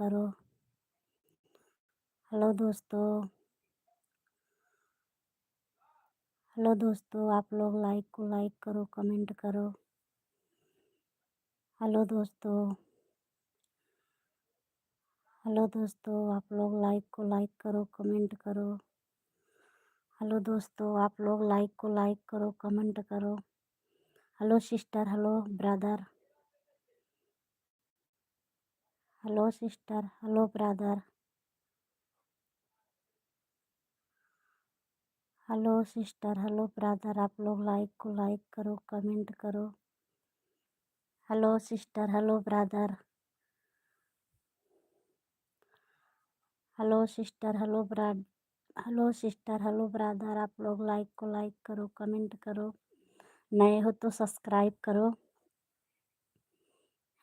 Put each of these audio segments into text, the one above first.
करो। हेलो दोस्तों। हेलो दोस्तों, आप लोग लाइक को लाइक करो, कमेंट करो। हेलो दोस्तों। हेलो दोस्तों, आप लोग लाइक को लाइक करो, कमेंट करो। हेलो दोस्तों, आप लोग लाइक को लाइक करो, कमेंट करो। Hello sister, hello brother. Hello sister, hello brother. Hello sister, hello brother, आप लोग लाइक को लाइक करो, कमेंट करो। Hello sister, hello brother. Hello sister, hello sister, hello brother, आप लोग लाइक को लाइक करो, कमेंट करो। नए हो तो सब्सक्राइब करो।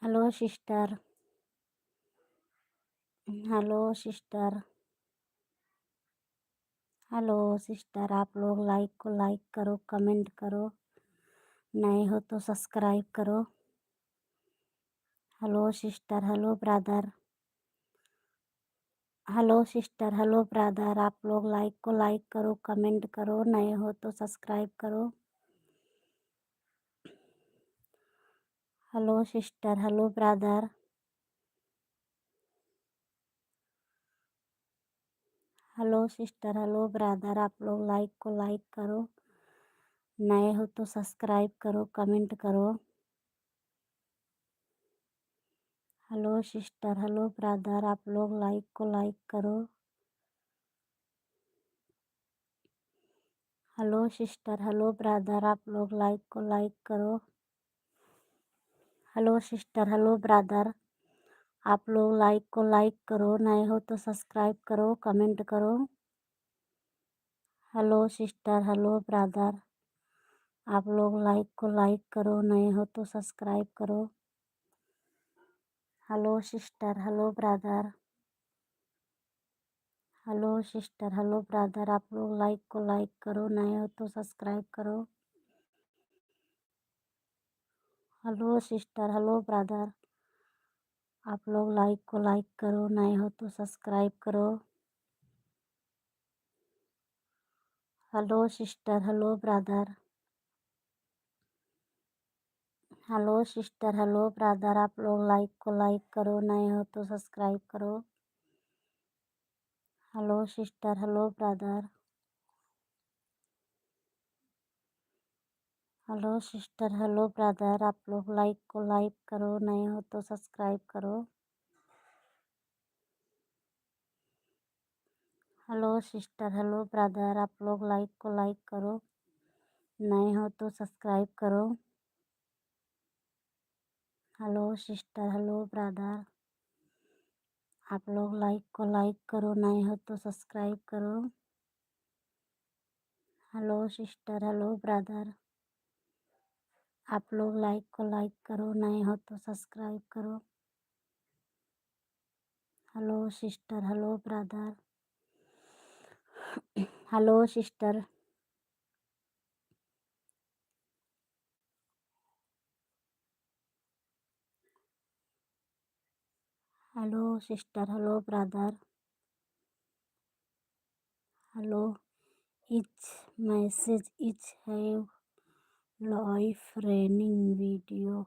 Hello sister. Hello sister. Hello sister, आप लोग लाइक को लाइक करो, कमेंट करो। नए हो तो सब्सक्राइब करो। Hello sister, hello brother. Hello sister, hello brother, आप लोग लाइक को लाइक करो, कमेंट करो। नए हो तो सब्सक्राइब करो। Hello sister, hello brother. Hello sister, hello brother, आप लोग लाइक को लाइक करो। नए हो तो सब्सक्राइब करो, कमेंट करो। हेलो सिस्टर, हेलो ब्रदर, आप लोग लाइक को लाइक करो। हेलो सिस्टर, हेलो ब्रदर, आप लोग लाइक को लाइक करो। हेलो सिस्टर, हेलो ब्रदर, आप लोग लाइक को लाइक करो। नए हो तो सब्सक्राइब करो, कमेंट करो। हेलो सिस्टर, हेलो ब्रदर, आप लोग लाइक को लाइक करो। नए हो तो सब्सक्राइब करो। Hello sister, hello brother. Hello sister, hello brother, आप लोग लाइक को लाइक करो। नए हो तो सब्सक्राइब करो। हेलो सिस्टर, हेलो ब्रदर, आप लोग लाइक को लाइक करो। नए हो तो सब्सक्राइब करो। Hello sister, hello brother. Hello sister, hello brother, आप लोग लाइक को लाइक करो। नए हो तो सब्सक्राइब करो। Hello sister, hello brother. Hello sister, hello brother, आप लोग लाइक को लाइक करो। नए हो तो सब्सक्राइब करो। हेलो सिस्टर, हेलो ब्रदर, आप लोग लाइक को लाइक करो। नए हो तो सब्सक्राइब करो। हेलो सिस्टर, हेलो ब्रदर, आप लोग लाइक को लाइक करो। नए हो तो सब्सक्राइब करो। हेलो सिस्टर, हेलो ब्रदर, आप लोग लाइक को लाइक करो। नए हो तो सब्सक्राइब करो। Hello sister, hello brother. Hello sister. Hello sister, hello brother. Hello, each message each have life training video.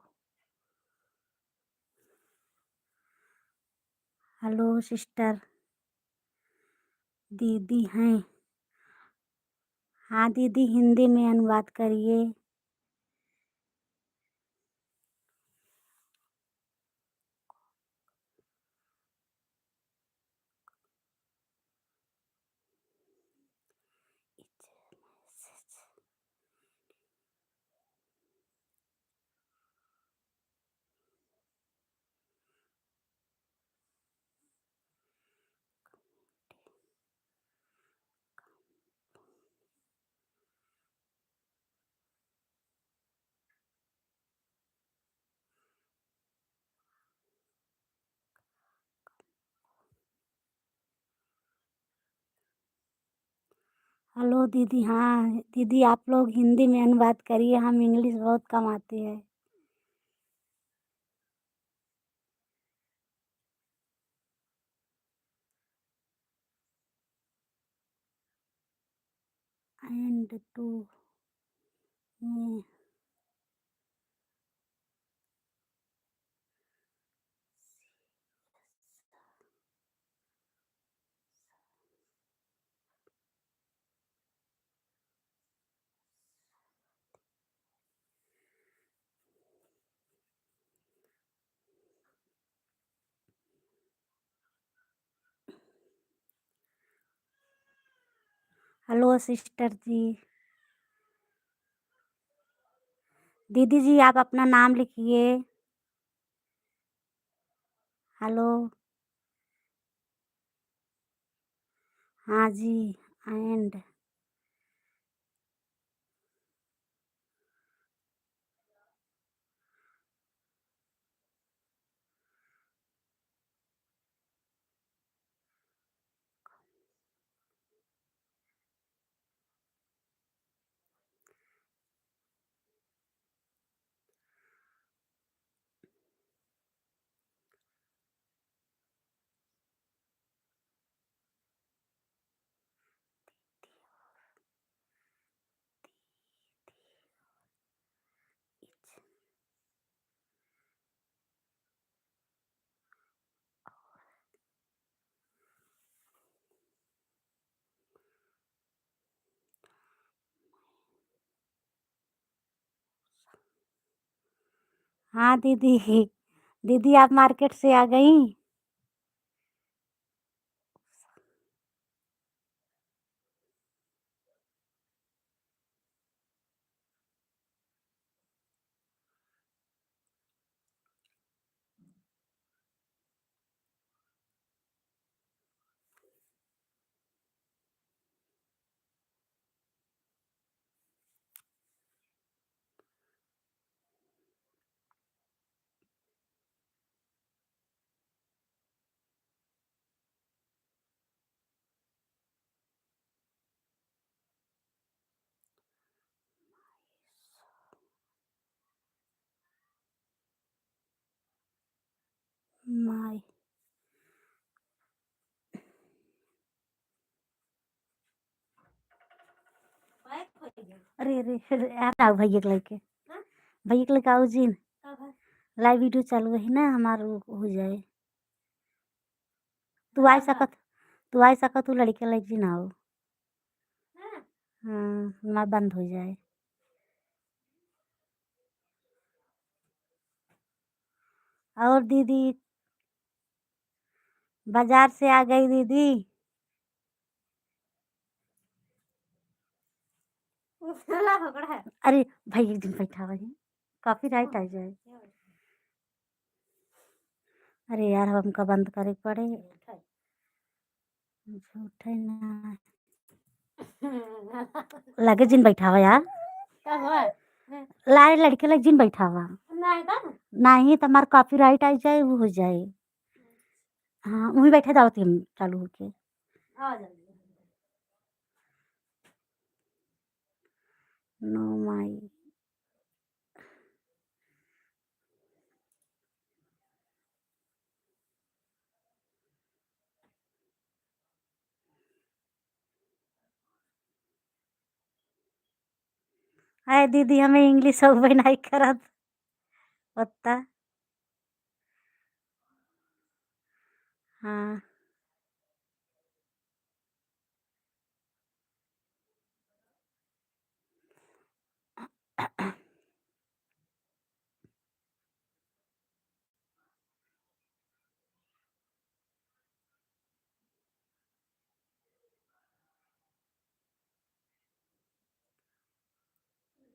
Hello sister. दीदी हैं। हाँ दीदी, हिंदी में अनुवाद करिए। हेलो दीदी। हाँ दीदी, आप लोग हिंदी में अनुवाद करिए, हम इंग्लिश बहुत कम आती है। and to me. Hello sister ji. दीदी जी आप अपना नाम लिखिए। हेलो। हाँ जी। एंड हाँ दीदी। दीदी आप मार्केट से आ गई? माय अरे अरे अरे आओ भैया के लेके। भैया के लेके आओ जी। लाइव वीडियो चालू है ना हमारा हो जाए। तू आ सकत तू आ सकत तू लड़के लेके जी ना आओ। हाँ हमारा बंद हो जाए। और दीदी बाजार से आ गई दीदी। अरे भैया एक दिन बैठा वही कॉपी राइट आ जाए। अरे यार हमका बंद करे के पड़े। झूठे ना लगे जिन बैठावा यार। लाए लड़के लग जिन बैठावा नहीं तो हमारा कॉपीराइट आ जाए वो हो जाए। हाँ वहीं बैठे जाओ तुम चालू होके। नो माई हाय दीदी हमें इंग्लिश सब नहीं करत पता। हाँ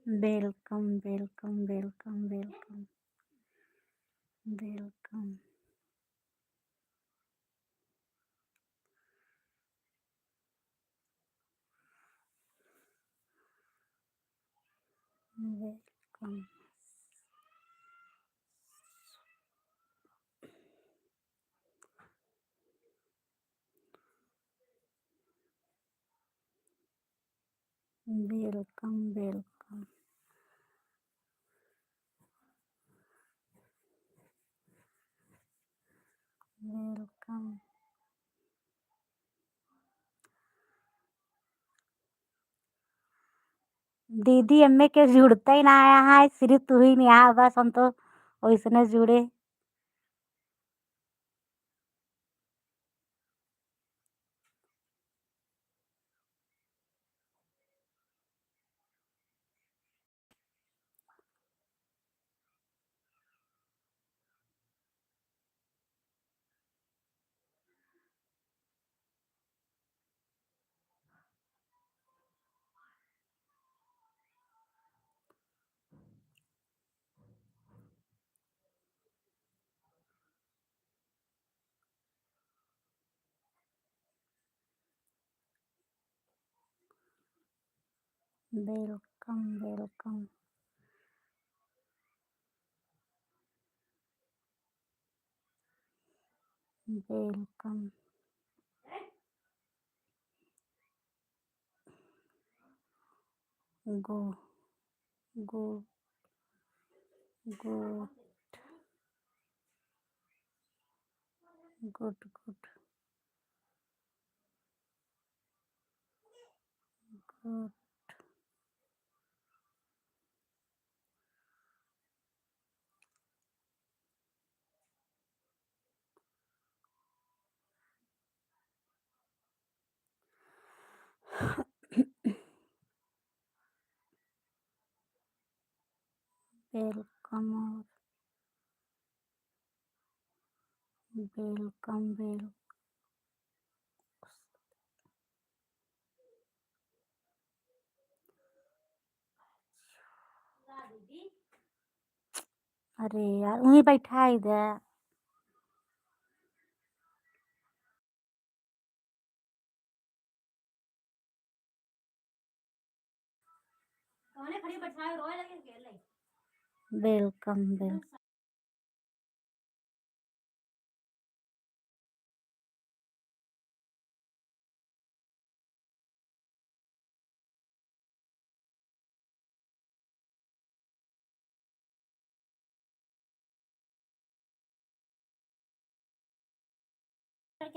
welcome welcome welcome welcome welcome welcome welcome welcome welcome दीदी एम्मे के जुड़ते ही ना आया है, सिर्फ तू ही नहीं आया, बस हम तो वैसने जुड़े। Welcome welcome. Welcome. Go go good good good good. Welcome और वेलकम वेल। अरे यार वहीं बैठा है इधर। वेलकम वेलकम। क्या